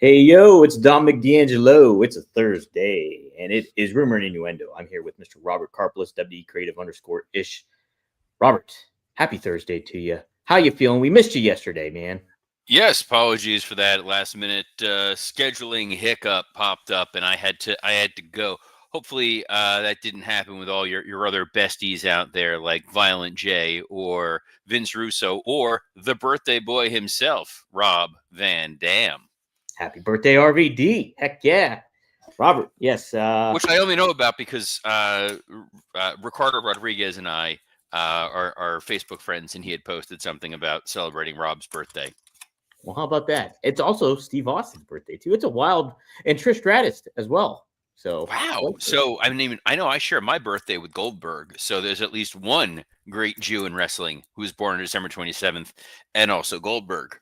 Hey yo, it's Dom McD'Angelo. It's a Thursday, and it is Rumor and Innuendo. I'm here with Mr. Robert Karplis, WD Creative _ ish. Robert, happy Thursday to you. How you feeling? We missed you yesterday, man. Yes, apologies for that last minute scheduling hiccup popped up, and I had to go. Hopefully, that didn't happen with all your other besties out there, like Violent J or Vince Russo or the birthday boy himself, Rob Van Dam, Happy birthday, RVD. Heck yeah. Robert, yes. which I only know about because Ricardo Rodriguez and I are Facebook friends, and he had posted something about celebrating Rob's birthday. Well, how about that? It's also Steve Austin's birthday, too. It's a wild, and Trish Stratus as well. So, Wow. So I know I share my birthday with Goldberg. So there's at least one great Jew in wrestling who was born on December 27th, and also Goldberg.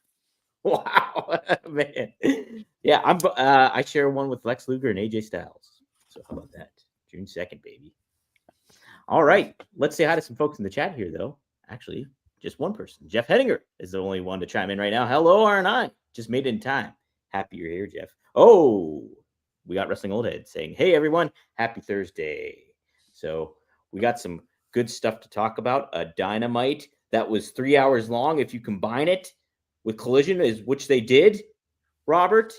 wow, man. Yeah, I share one with Lex Luger and AJ Styles. So, how about that? June 2nd, baby. All right. Let's say hi to some folks in the chat here, though. Actually, just one person. Jeff Hettinger is the only one to chime in right now. Hello, R&I. Just made it in time. Happy you're here, Jeff. Oh, we got Wrestling Old Head saying, hey, everyone, happy Thursday. So we got some good stuff to talk about. A Dynamite that was 3 hours long. If you combine it with Collision, which they did, Robert,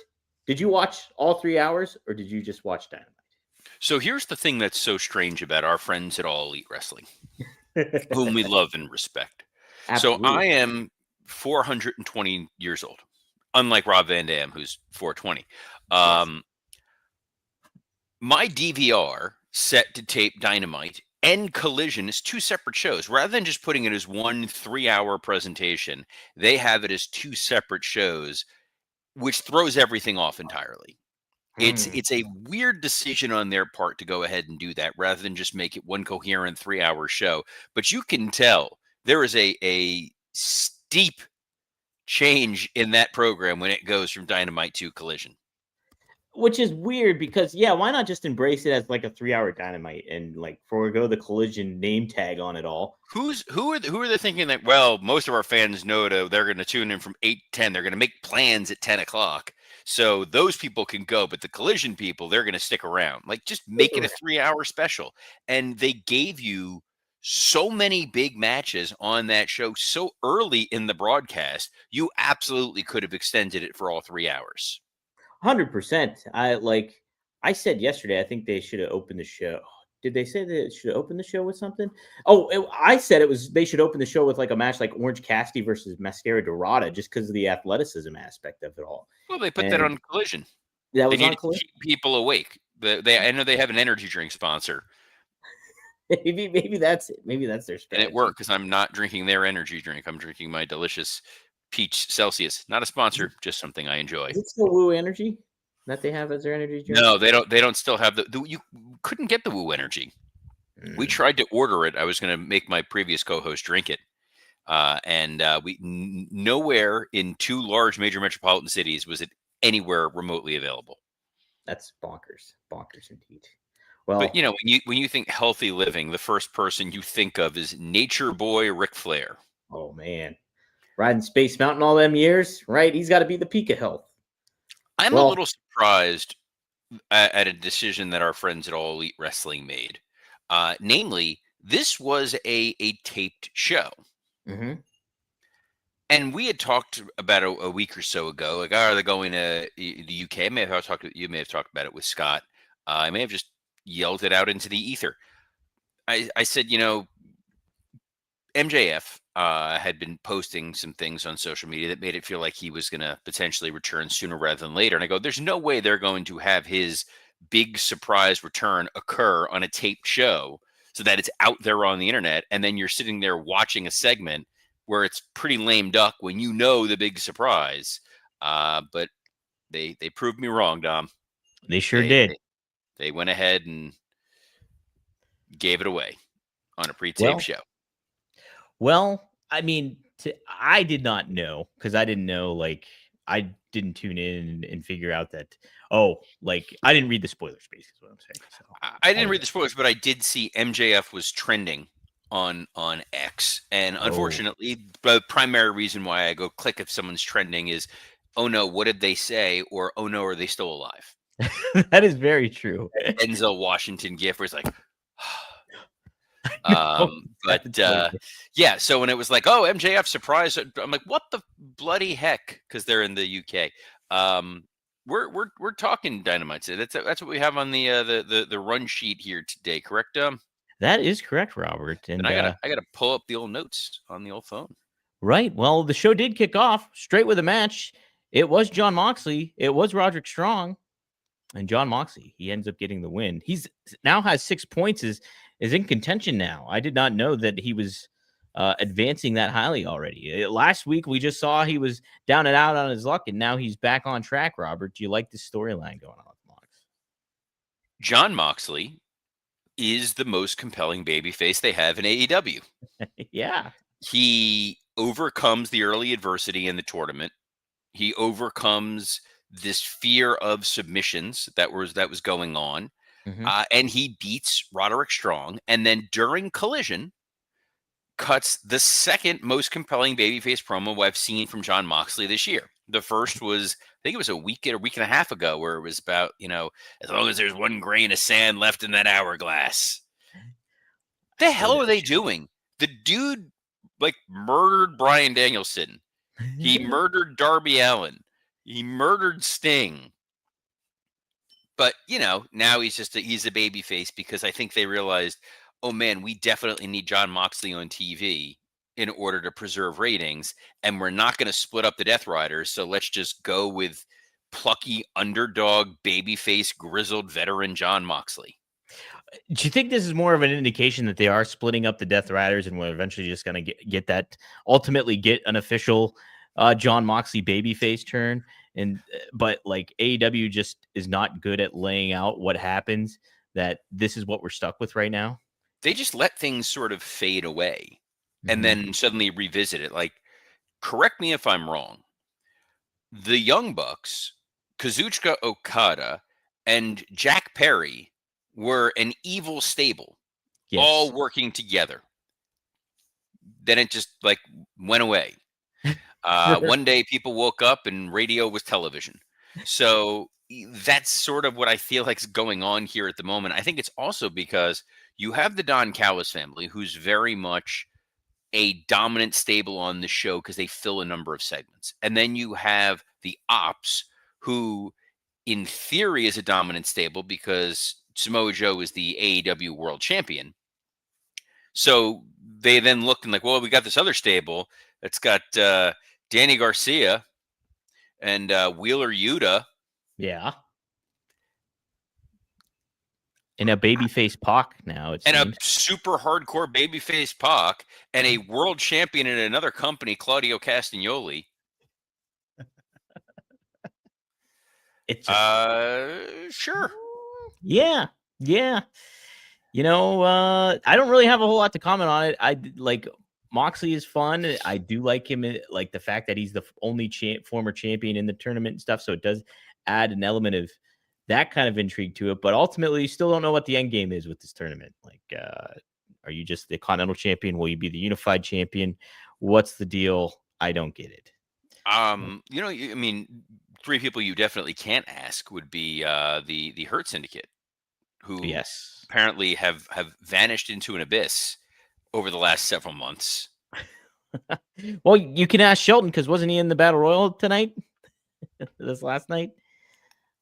did you watch all 3 hours or did you just watch Dynamite? So here's the thing that's so strange about our friends at All Elite Wrestling, whom we love and respect. So Absolutely. I am 420 years old, unlike Rob Van Dam, who's 420. Yes. My DVR set to tape Dynamite and Collision is two separate shows. Rather than just putting it as one 3-hour presentation, they have it as two separate shows, which throws everything off entirely. It's a weird decision on their part to go ahead and do that rather than just make it one coherent 3-hour show. But you can tell there is a steep change in that program when it goes from Dynamite to Collision. Which is weird because why not just embrace it as like a 3-hour Dynamite and like forego the Collision name tag on it all? Who are they thinking that? Well, most of our fans know they're going to tune in from 8 to 10. They're going to make plans at 10 o'clock, so those people can go. But the Collision people, they're going to stick around. Like, just make it a 3-hour special. And they gave you so many big matches on that show so early in the broadcast. You absolutely could have extended it for all 3 hours. 100%. I said yesterday, I think they should have opened the show. Did they say they should open the show with something? I said they should open the show with like a match like Orange Cassidy versus Mascara Dorada just because of the athleticism aspect of it all. Well, they put that on Collision. That They was need on to Collision. keep people awake. I know they have an energy drink sponsor. Maybe that's it. Maybe that's their strategy. And it worked because I'm not drinking their energy drink. I'm drinking my delicious peach Celsius. Not a sponsor, just something I enjoy. Is it still Woo Energy that they have as their energy drink? No, they don't. They don't still have you couldn't get the Woo Energy. We tried to order it. I was going to make my previous co-host drink it, and we nowhere in two large major metropolitan cities was it anywhere remotely available. That's bonkers indeed. Well, but when you think healthy living, the first person you think of is Nature Boy Ric Flair. Oh man, riding Space Mountain all them years, right? He's got to be the peak of health. I'm a little surprised at a decision that our friends at All Elite Wrestling made. Namely, this was a taped show. Mm-hmm. And we had talked about a week or so ago, like, are they going to the UK? You may have talked about it with Scott. I may have just yelled it out into the ether. I said, MJF had been posting some things on social media that made it feel like he was going to potentially return sooner rather than later. And I go, there's no way they're going to have his big surprise return occur on a taped show so that it's out there on the internet. And then you're sitting there watching a segment where it's pretty lame duck when you know the big surprise. But they proved me wrong, Dom. They sure did. They went ahead and gave it away on a pre-taped show. Well, I mean, I did not know because I didn't know, like, I didn't tune in and figure out that, I didn't read the spoiler space is what I'm saying. So I didn't read the spoilers, but I did see MJF was trending on X. And unfortunately, the primary reason why I go click if someone's trending is "Oh no, what did they say?" or "Oh no, are they still alive?" That is very true. Denzel Washington gif where it's like, No, but that's hilarious. yeah. So when it was like, "Oh, MJF surprise," I'm like, "What the bloody heck?" Because they're in the UK. We're talking Dynamite. So that's what we have on the run sheet here today, correct? That is correct, Robert. Then And I gotta pull up the old notes on the old phone. right. Well, the show did kick off straight with a match. It was John Moxley. It was Roderick Strong. And John Moxley, he ends up getting the win. He's now has 6 points, is in contention now. I did not know that he was advancing that highly already. Last week, we just saw he was down and out on his luck, and now he's back on track, Robert. Do you like this storyline going on with Mox? John Moxley is the most compelling babyface they have in AEW. Yeah. He overcomes the early adversity in the tournament. He overcomes this fear of submissions that was going on, Mm-hmm. and he beats Roderick Strong. And then during Collision, cuts the second most compelling babyface promo I've seen from John Moxley this year. The first was, I think it was a week and a half ago, where it was about, as long as there's one grain of sand left in that hourglass. The Still hell are gotta they check it. doing? The dude like murdered Brian Danielson. He murdered Darby Allin. He murdered Sting. But now he's a baby face because I think they realized, oh man, we definitely need John Moxley on TV in order to preserve ratings, and we're not going to split up the Death Riders. So let's just go with plucky underdog babyface grizzled veteran John Moxley. Do you think this is more of an indication that they are splitting up the Death Riders and we're eventually just going to get that, ultimately get an official John Moxley babyface turn? And but like AEW just is not good at laying out what happens, that this is what we're stuck with right now. They just let things sort of fade away and Mm-hmm. then suddenly revisit it. Like, correct me if I'm wrong. The Young Bucks, Kazuchika Okada, and Jack Perry were an evil stable, all Yes. working together. Then it just like went away. One day people woke up and radio was television. So that's sort of what I feel like is going on here at the moment. I think it's also because you have the Don Callis family, who's very much a dominant stable on the show because they fill a number of segments. And then you have the Ops, who in theory is a dominant stable because Samoa Joe is the AEW world champion. So they then looked and like, well, we got this other stable that's got Danny Garcia and Wheeler Yuta. Yeah. And a babyface Pac now, it And seems. a super hardcore babyface Pac and a world champion in another company, Claudio Castagnoli. It's just Sure. yeah. Yeah. I don't really have a whole lot to comment on it. Like Moxley is fun. I do like him, like the fact that he's the only former champion in the tournament and stuff. So it does add an element of that kind of intrigue to it. But ultimately, you still don't know what the end game is with this tournament. Like, are you just the Continental Champion? Will you be the Unified Champion? What's the deal? I don't get it. I mean, three people you definitely can't ask would be the Hurt Syndicate, who Yes. apparently have vanished into an abyss over the last several months. Well, you can ask Shelton, because wasn't he in the Battle Royal tonight? This last night?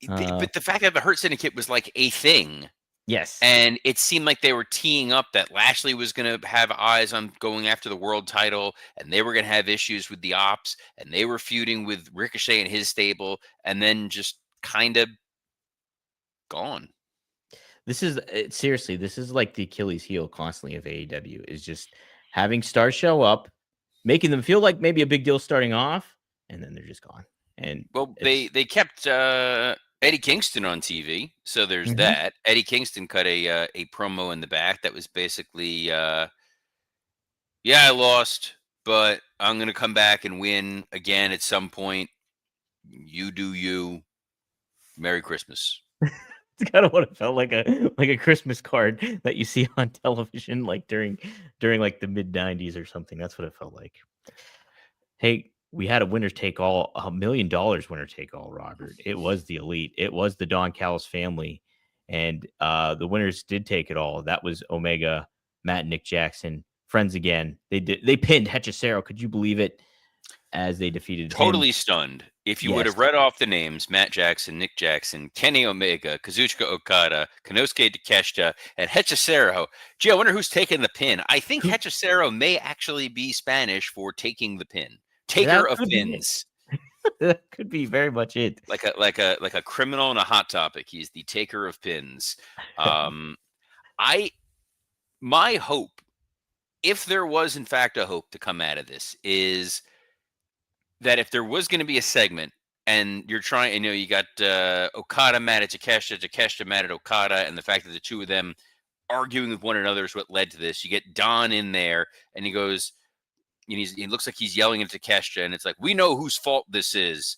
But the fact that the Hurt Syndicate was like a thing. Yes. And it seemed like they were teeing up that Lashley was going to have eyes on going after the world title, and they were going to have issues with the Ops, and they were feuding with Ricochet and his stable, and then just kind of gone. Seriously, this is like the Achilles heel constantly of AEW, is just having stars show up, making them feel like maybe a big deal starting off, and then they're just gone. And well, they kept Eddie Kingston on TV, so there's Mhm. that. Eddie Kingston cut a promo in the back that was basically, yeah, I lost, but I'm gonna come back and win again at some point. You do you. Merry Christmas. It's kind of what it felt like, a Christmas card that you see on television, like during like the mid-90s or something. That's what it felt like. Hey, we had a winner take all, $1 million winner take all, Robert. It was the Elite. It was the Don Callis family. And the winners did take it all. That was Omega, Matt and Nick Jackson, friends again. They pinned Hechicero. Could you believe it? As they defeated him. Totally stunned. If you would Yes. have read off the names, Matt Jackson, Nick Jackson, Kenny Omega, Kazuchika Okada, Konosuke Takeshita, and Hechicero. Gee, I wonder who's taking the pin. I think Hechicero may actually be Spanish for taking the pin. Taker of pins. That could be very much it. Like a criminal and a hot topic. He's the taker of pins. My hope, if there was in fact a hope to come out of this, is that if there was going to be a segment and you're trying, you got Okada mad at Takeshita, Takeshita mad at Okada, and the fact that the two of them arguing with one another is what led to this. You get Don in there, and he goes, he looks like he's yelling at Takeshita, and it's like, we know whose fault this is,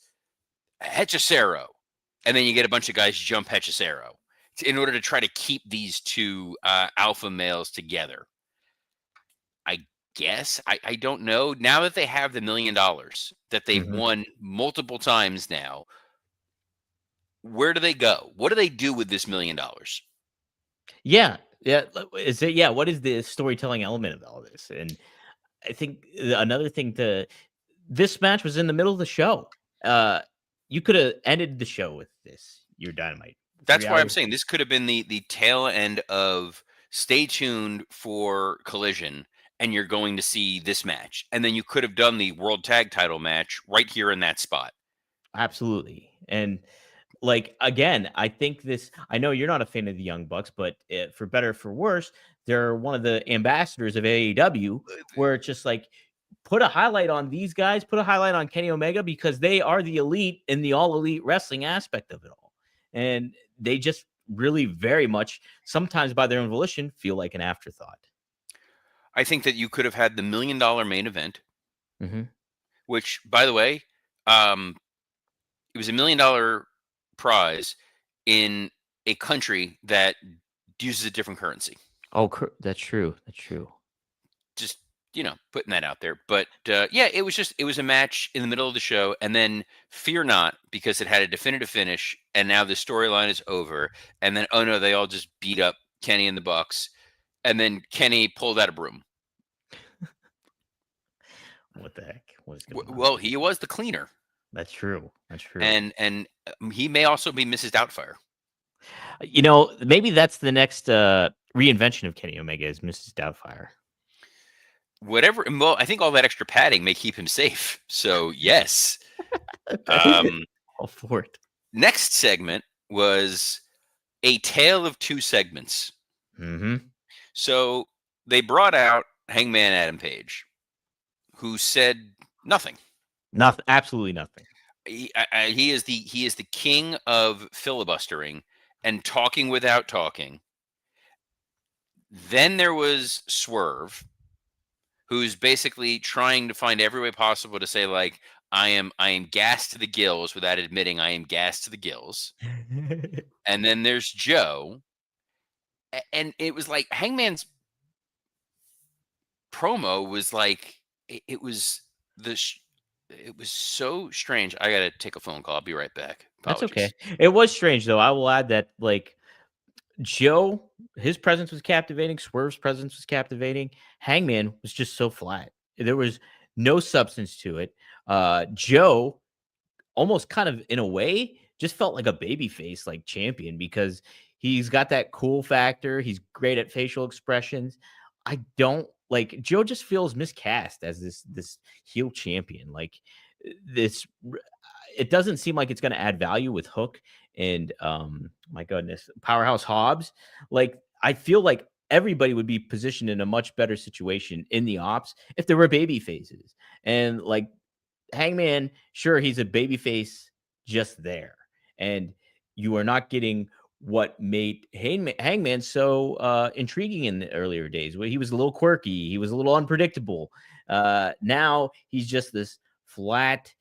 Hechicero. And then you get a bunch of guys jump Hechicero in order to try to keep these two alpha males together. I guess. I don't know. Now that they have the $1 million that they've won multiple times now, where do they go? What do they do with this $1 million? Yeah. What is the storytelling element of all this? And I think another thing this match was in the middle of the show. You could have ended the show with this, your Dynamite. That's why I'm saying this could have been the tail end of stay tuned for Collision, and you're going to see this match. And then you could have done the World Tag Title match right here in that spot. Absolutely. And again, I think I know you're not a fan of the Young Bucks, but for better or for worse, they're one of the ambassadors of AEW, where it's just put a highlight on these guys, put a highlight on Kenny Omega, because they are the elite in the all elite wrestling aspect of it all. And they just really very much, sometimes by their own volition, feel like an afterthought. I think that you could have had the $1 million main event, which, by the way, it was $1 million prize in a country that uses a different currency. Oh, that's true. That's true. Just, putting that out there. But it was a match in the middle of the show, and then fear not, because it had a definitive finish, and now the storyline is over. And then, oh no, they all just beat up Kenny and the Bucks, and then Kenny pulled out a broom. What the heck? What is going on? Well, he was the cleaner. That's true. That's true. And he may also be Mrs. Doubtfire. Maybe that's the next reinvention of Kenny Omega is Mrs. Doubtfire. Whatever. Well, I think all that extra padding may keep him safe. So yes. All for it. Next segment was a tale of two segments. So they brought out Hangman Adam Page, who said nothing. Nothing. Absolutely nothing. He is the king of filibustering and talking without talking. Then there was Swerve, who's basically trying to find every way possible to say, I am gassed to the gills, without admitting I am gassed to the gills. And then there's Joe. And it was like Hangman's promo was it was so strange. I got to take a phone call. I'll be right back. Apologies. That's okay. It was strange, though. I will add that, Joe, his presence was captivating. Swerve's presence was captivating. Hangman was just so flat. There was no substance to it. Joe, almost kind of in a way, just felt like a babyface, champion, because he's got that cool factor. He's great at facial expressions. I don't Joe just feels miscast as this heel champion. It doesn't seem like it's going to add value with Hook and my goodness, Powerhouse Hobbs. I feel like everybody would be positioned in a much better situation in the ops if there were baby faces. And Hangman, sure, he's a baby face just there, and you are not getting what made Hangman so intriguing in the earlier days, where he was a little quirky, he was a little unpredictable. Now he's just this flat,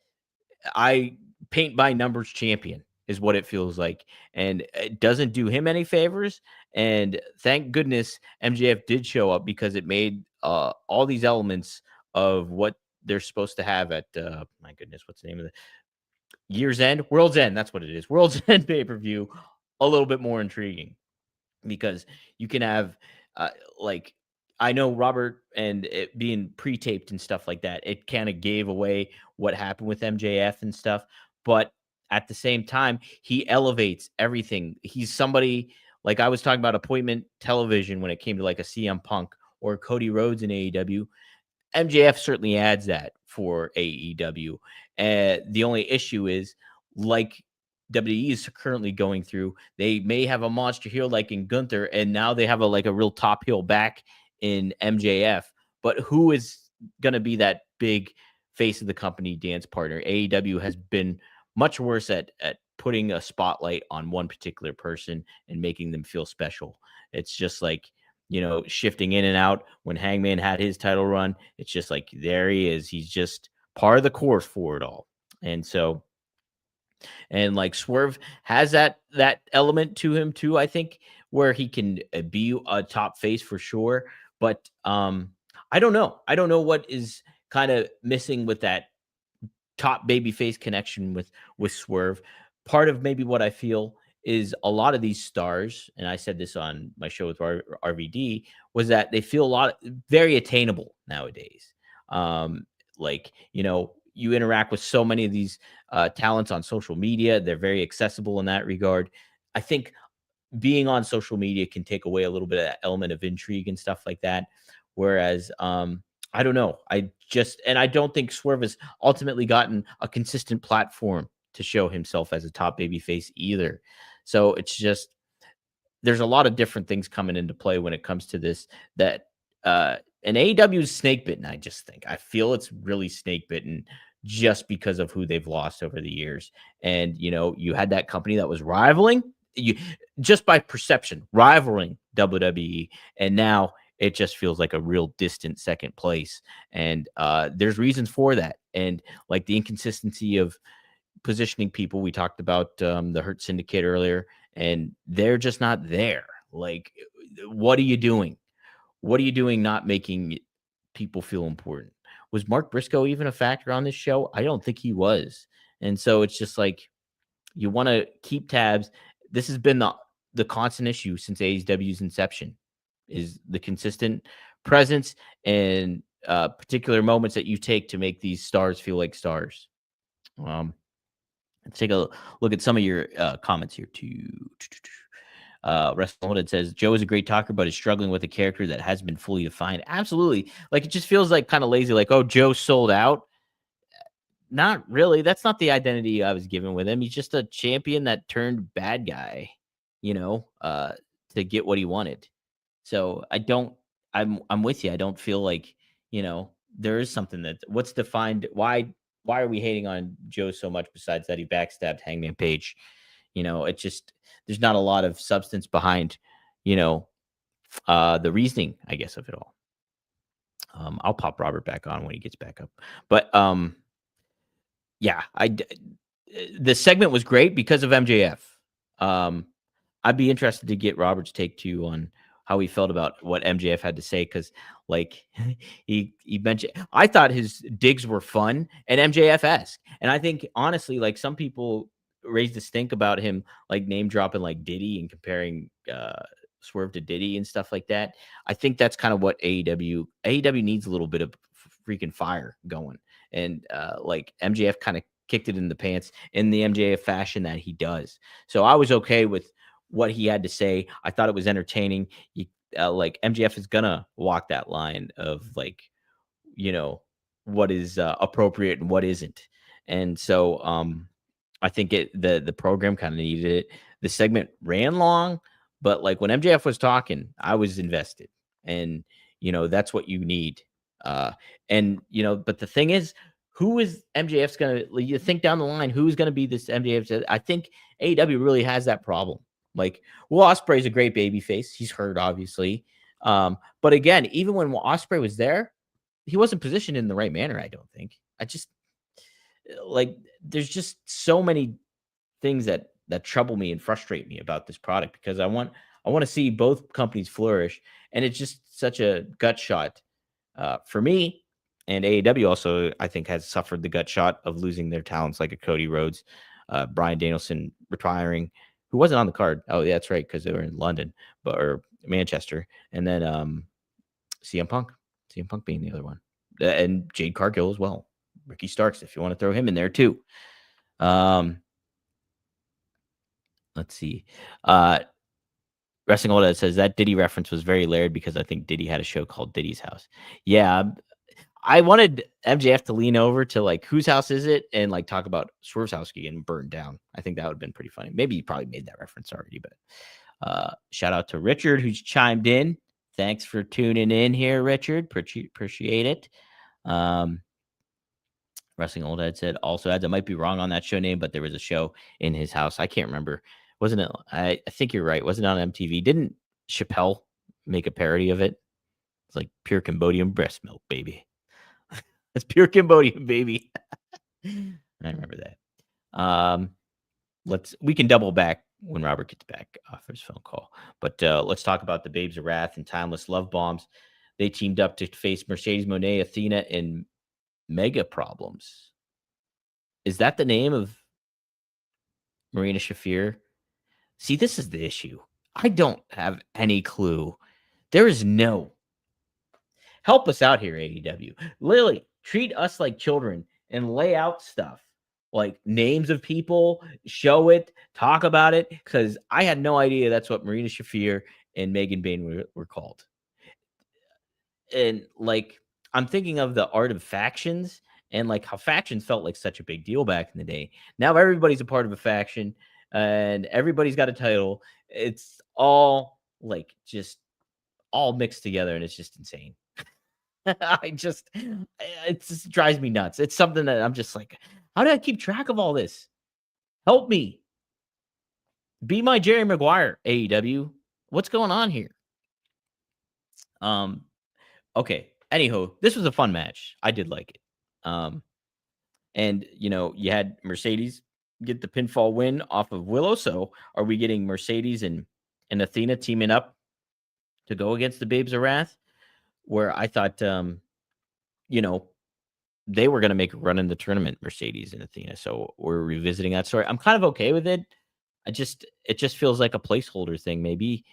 paint by numbers champion is what it feels like, and it doesn't do him any favors. And thank goodness MJF did show up, because it made all these elements of what they're supposed to have at my goodness, what's the name of the Year's End? World's End. That's what it is. World's End pay-per-view, a little bit more intriguing because you can have uh, like I know Robert and it being pre-taped and stuff like that. It kind of gave away what happened with MJF and stuff, but at the same time, he elevates everything. He's somebody like I was talking about appointment television when it came to like a CM Punk or Cody Rhodes in AEW. MJF certainly adds that for AEW. The only issue is, like WWE is currently going through, they may have a monster heel like in Gunther, and now they have a real top heel back in MJF. But who is going to be that big face of the company dance partner? AEW has been much worse at putting a spotlight on one particular person and making them feel special. It's just like shifting in and out. When Hangman had his title run, it's just like there he is. He's just part of the course for it all. And so, and like Swerve has that element to him too, I think, where he can be a top face for sure. But I don't know. I don't know what is kind of missing with that top babyface connection with Swerve. Part of maybe what I feel is a lot of these stars, and I said this on my show with RVD, was that they feel very attainable nowadays. Like you interact with so many of these talents on social media; they're very accessible in that regard. I think being on social media can take away a little bit of that element of intrigue and stuff like that. Whereas, I don't know. I don't think Swerve has ultimately gotten a consistent platform to show himself as a top babyface either. So it's just, there's a lot of different things coming into play when it comes to this that, and AEW is snake bitten. I feel it's really snake bitten just because of who they've lost over the years. And, you had that company that was rivaling you just by perception, rivaling WWE. And now it just feels like a real distant second place. And there's reasons for that. And like the inconsistency of positioning people. We talked about the Hurt Syndicate earlier, and they're just not there. Like, what are you doing? What are you doing not making people feel important? Was Mark Briscoe even a factor on this show? I don't think he was. And so it's just like you want to keep tabs. This has been the constant issue since AEW's inception, is the consistent presence and particular moments that you take to make these stars feel like stars. Let's take a look at some of your comments here too. Wrestling says Joe is a great talker, but is struggling with a character that has been fully defined. Absolutely. Like it just feels like kind of lazy, like, oh, Joe sold out. Not really. That's not the identity I was given with him. He's just a champion that turned bad guy, to get what he wanted. So I'm with you. I don't feel like, there is something that what's defined. Why are we hating on Joe so much besides that he backstabbed Hangman Page? It just, there's not a lot of substance behind, the reasoning, I guess, of it all. I'll pop Robert back on when he gets back up. But yeah, the segment was great because of MJF. I'd be interested to get Robert's take too on how he felt about what MJF had to say, because like he mentioned, I thought his digs were fun and MJF-esque. And I think honestly, like some people raised a stink about him like name dropping like Diddy and comparing Swerve to Diddy and stuff like that. I think that's kind of what AEW needs, a little bit of freaking fire going. And like MJF kind of kicked it in the pants in the MJF fashion that he does. So I was okay with what he had to say. I thought it was entertaining. Like MJF is gonna walk that line of like, what is appropriate and what isn't. And so I think the program kind of needed it. The segment ran long, but like when MJF was talking, I was invested. And that's what you need. And but the thing is, who is MJF's gonna, you think down the line, who's gonna be this MJF? I think AEW really has that problem. Like, Will Ospreay's a great baby face. He's hurt, obviously. But again, even when Ospreay was there, he wasn't positioned in the right manner, I don't think. I just like, there's just so many things that trouble me and frustrate me about this product, because I want to see both companies flourish, and it's just such a gut shot for me And AEW also, I think, has suffered the gut shot of losing their talents like a Cody Rhodes, Bryan Danielson retiring, who wasn't on the card. Oh, yeah, that's right, because they were in London, or Manchester, and then CM Punk, being the other one, and Jade Cargill as well. Ricky Starks, if you want to throw him in there too. Let's see. Wrestling Old says that Diddy reference was very layered because I think Diddy had a show called Diddy's House. Yeah, I wanted MJF to lean over to like whose house is it and like talk about Swerve's house getting burned down. I think that would have been pretty funny. Maybe you probably made that reference already, but shout out to Richard who's chimed in. Thanks for tuning in here, Richard. Appreciate it. Wrestling Old Head said also adds I might be wrong on that show name, but there was a show in his house. I can't remember. Wasn't it? I think you're right. Wasn't it on MTV? Didn't Chappelle make a parody of it? It's like pure Cambodian breast milk, baby. It's pure Cambodian, baby. I remember that. We can double back when Robert gets back off his phone call. But let's talk about the Babes of Wrath and Timeless Love Bombs. They teamed up to face Mercedes Moné, Athena, and Mega Problems. Is that the name of Marina Shafir? See, this is the issue. I don't have any clue. There is no. Help us out here, AEW. Lily, treat us like children and lay out stuff like names of people, show it, talk about it, because I had no idea that's what Marina Shafir and Megan Bain were called. And like, I'm thinking of the art of factions and like how factions felt like such a big deal back in the day. Now everybody's a part of a faction and everybody's got a title. It's all like just all mixed together and it's just insane. It just drives me nuts. It's something that I'm just like, how do I keep track of all this? Help me. Be my Jerry Maguire, AEW. What's going on here? Okay. Anyhow, this was a fun match. I did like it. And you had Mercedes get the pinfall win off of Willow. So are we getting Mercedes and Athena teaming up to go against the Babes of Wrath? Where I thought, they were going to make a run in the tournament, Mercedes and Athena. So we're revisiting that story. I'm kind of okay with it. It just feels like a placeholder thing, maybe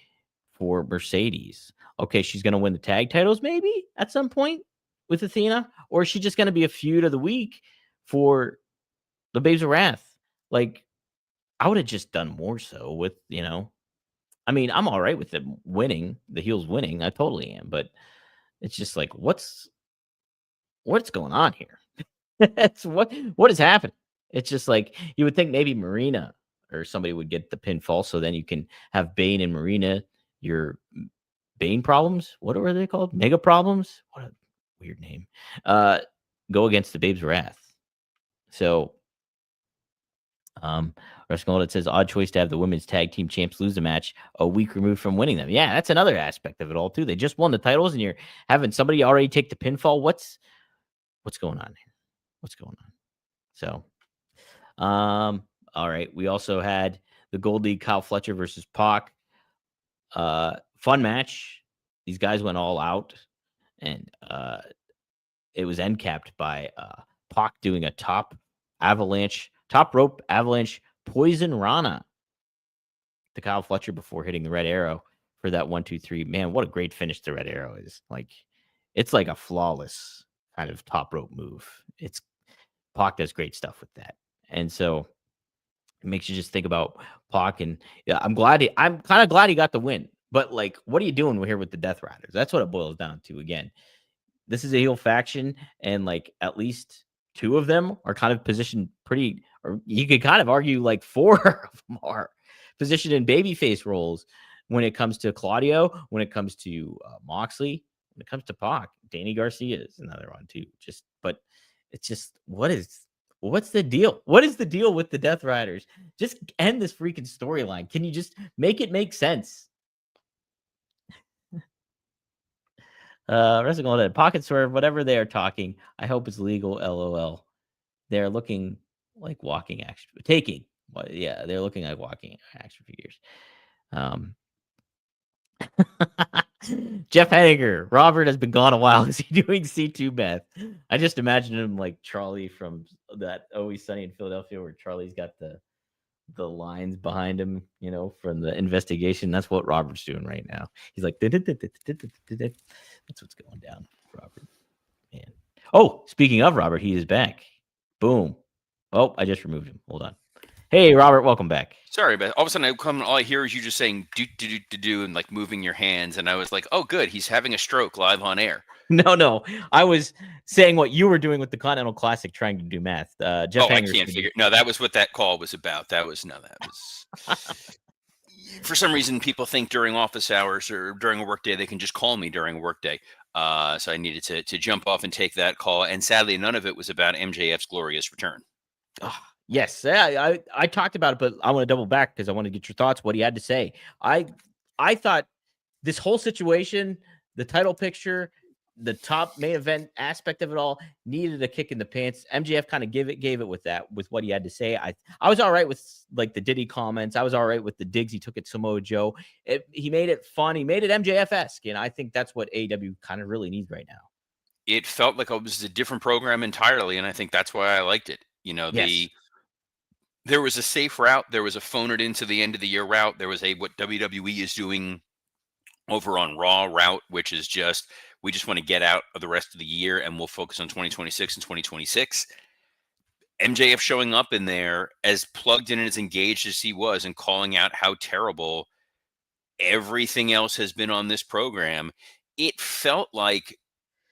for Mercedes. Okay, she's going to win the tag titles maybe at some point with Athena, or is she just going to be a feud of the week for the Babes of Wrath? Like, I would have just done more so with, I mean, I'm all right with them winning, the heels winning. I totally am, but it's just like, what's going on here? It's what is happening? It's just like you would think maybe Marina or somebody would get the pinfall, so then you can have Bane and Marina, your Bane problems. What are they called? Mega Problems? What a weird name. Go against the Babes of Wrath. So, Wrestling It says odd choice to have the women's tag team champs lose a match a week removed from winning them. Yeah, that's another aspect of it all too. They just won the titles, and you're having somebody already take the pinfall. What's going on here? What's going on? So, all right. We also had the Gold League, Kyle Fletcher versus Pac. Fun match. These guys went all out, and it was end capped by Pac doing a top rope avalanche poison Rana to Kyle Fletcher before hitting the Red Arrow for that 1, 2, 3. Man, what a great finish the Red Arrow is. Like, it's like a flawless kind of top rope move. Pac does great stuff with that. And so it makes you just think about Pac, and yeah, I'm kind of glad he got the win. But like, what are you doing here with the Death Riders? That's what it boils down to. Again, this is a heel faction, and like at least 2 of them are kind of positioned pretty, or you could kind of argue like 4 of them are positioned in babyface roles when it comes to Claudio, when it comes to Moxley, when it comes to Pac. Danny Garcia is another one too. But it's just, what's the deal? What is the deal with the Death Riders? Just end this freaking storyline. Can you just make it make sense? Wrestling all that pocket swerve, whatever they are talking, I hope it's legal. LOL. They're looking like walking action taking. Well, yeah, they're looking like walking action figures. Jeff Henniger, Robert has been gone a while. Is he doing C2 meth? I just imagine him like Charlie from that Always Sunny in Philadelphia, where Charlie's got the lines behind him, from the investigation. That's what Robert's doing right now. He's like, that's what's going down, Robert. Man. Oh, speaking of Robert, he is back. Boom. Oh, I just removed him. Hold on. Hey, Robert, welcome back. Sorry, but all of a sudden all I hear is you just saying do do do do do and like moving your hands, and I was like, oh, good, he's having a stroke live on air. No, I was saying what you were doing with the Continental Classic, trying to do math. Jeff I can't figure. No, that was what that call was about. That was for some reason people think during office hours or during a workday they can just call me during a workday. So I needed to jump off and take that call, and sadly, none of it was about MJF's glorious return. Yes, I talked about it, but I want to double back because I want to get your thoughts. What he had to say. I thought this whole situation, the title picture, the top main event aspect of it all needed a kick in the pants. MJF kind of gave it with what he had to say. I was all right with like the Diddy comments. I was all right with the digs he took at Samoa Joe. He made it fun. He made it MJF-esque, and I think that's what AEW kind of really needs right now. It felt like it was a different program entirely, and I think that's why I liked it. Yes. There was a safe route. There was a phone it into the end of the year route. There was what WWE is doing over on Raw route, which is we just want to get out of the rest of the year and we'll focus on 2026 and 2026. MJF showing up in there as plugged in and as engaged as he was and calling out how terrible everything else has been on this program. It felt like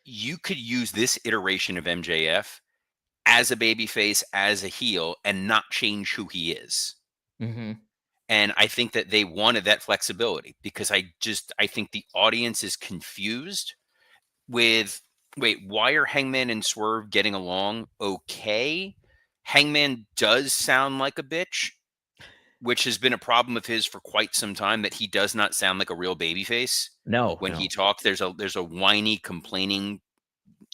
you could use this iteration of MJF as a babyface, as a heel, and not change who he is. Mm-hmm. And I think that they wanted that flexibility because I think the audience is confused with, wait, why are Hangman and Swerve getting along okay? Hangman does sound like a bitch, which has been a problem of his for quite some time, that he does not sound like a real babyface. No. When he talks, there's a whiny, complaining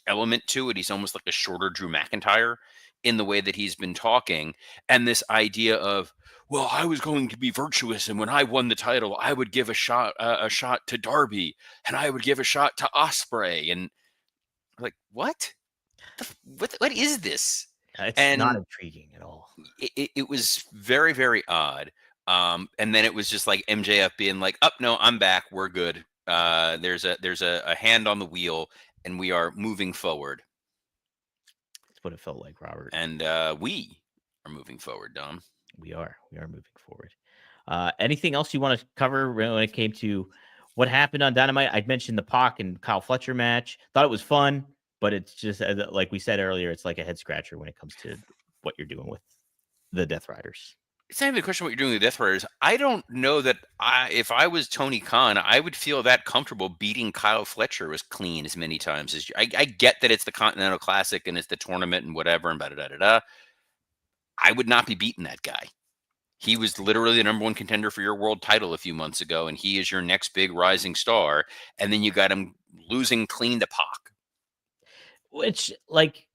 element to it. He's almost like a shorter Drew McIntyre in the way that he's been talking. And this idea of, well, I was going to be virtuous, and when I won the title, I would give a shot to Darby, and I would give a shot to Ospreay, and like, what is this? It's not intriguing at all. It was very, very odd. And then it was just like MJF being like, "Oh no, I'm back. We're good. There's a hand on the wheel, and we are moving forward." That's what it felt like, Robert. And we are moving forward, Dom. We are moving forward. Anything else you want to cover when it came to what happened on Dynamite? I'd mentioned the Pac and Kyle Fletcher match. Thought it was fun, but it's just like we said earlier, it's like a head scratcher when it comes to what you're doing with the Death Riders. It's not even a question what you're doing with the Death Riders. I don't know that if I was Tony Khan, I would feel that comfortable beating Kyle Fletcher as clean as many times as you. I get that it's the Continental Classic and it's the tournament and whatever and da-da-da-da-da. I would not be beating that guy. He was literally the number one contender for your world title a few months ago, and he is your next big rising star. And then you got him losing clean to Pac. Which, like,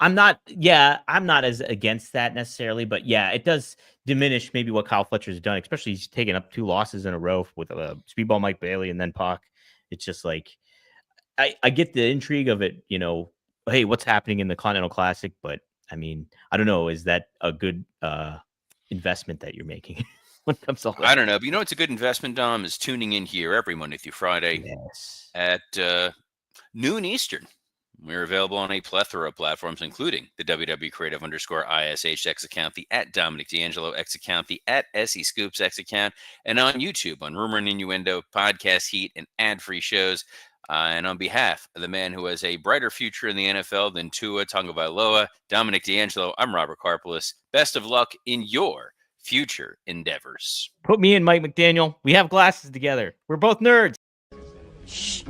I'm not as against that necessarily, but yeah, it does diminish maybe what Kyle Fletcher's done, especially he's taken up 2 losses in a row with Speedball Mike Bailey and then Pac. It's just like, I get the intrigue of it, hey, what's happening in the Continental Classic? But I mean, I don't know. Is that a good investment that you're making when it comes to all that? I don't know. But it's a good investment, Dom, is tuning in here every Monday through Friday at noon Eastern. We're available on a plethora of platforms, including the WW Creative _ISH X account, the @Dominic D'Angelo X account, the @SE Scoops X account, and on YouTube on Rumor and Innuendo, Podcast Heat, and ad-free shows. And on behalf of the man who has a brighter future in the NFL than Tua Tagovailoa, Dominic D'Angelo, I'm Robert Karpelis. Best of luck in your future endeavors. Put me and Mike McDaniel. We have glasses together. We're both nerds. Shh.